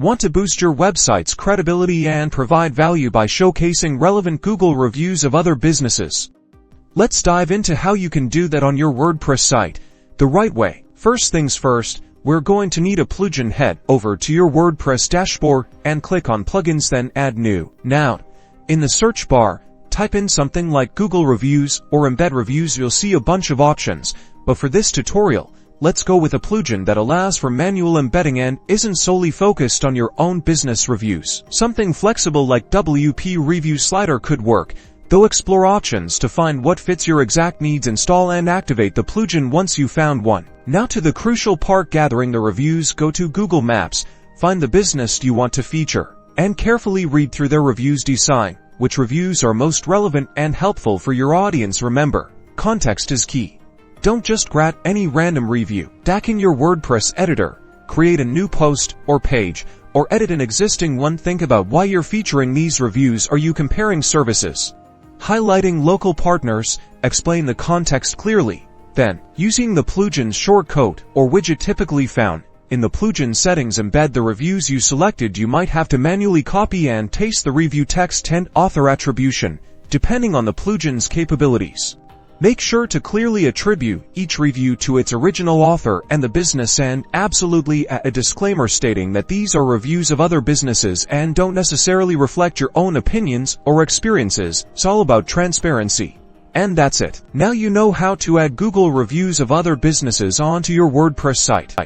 Want to boost your website's credibility and provide value by showcasing relevant Google reviews of other businesses? Let's dive into how you can do that on your WordPress site the right way. First things first, we're going to need a plugin. Head over to your WordPress dashboard and click on Plugins, then Add New. Now, in the search bar, type in something like Google Reviews or Embed Reviews. You'll see a bunch of options, but for this tutorial, let's go with a plugin that allows for manual embedding and isn't solely focused on your own business reviews. Something flexible like WP Review Slider could work, though explore options to find what fits your exact needs. Install and activate the plugin once you found one. Now to the crucial part, gathering the reviews. Go to Google Maps, find the business you want to feature, and carefully read through their reviews. Decide which reviews are most relevant and helpful for your audience. Remember, context is key. Don't just grab any random review. Back in your WordPress editor, create a new post or page, or edit an existing one. Think about why you're featuring these reviews. Are you comparing services? Highlighting local partners? Explain the context clearly. Then, using the plugin shortcode or widget typically found in the plugin settings, embed the reviews you selected. You might have to manually copy and paste the review text and author attribution, depending on the plugin's capabilities. Make sure to clearly attribute each review to its original author and the business, and absolutely add a disclaimer stating that these are reviews of other businesses and don't necessarily reflect your own opinions or experiences. It's all about transparency. And that's it. Now you know how to add Google reviews of other businesses onto your WordPress site.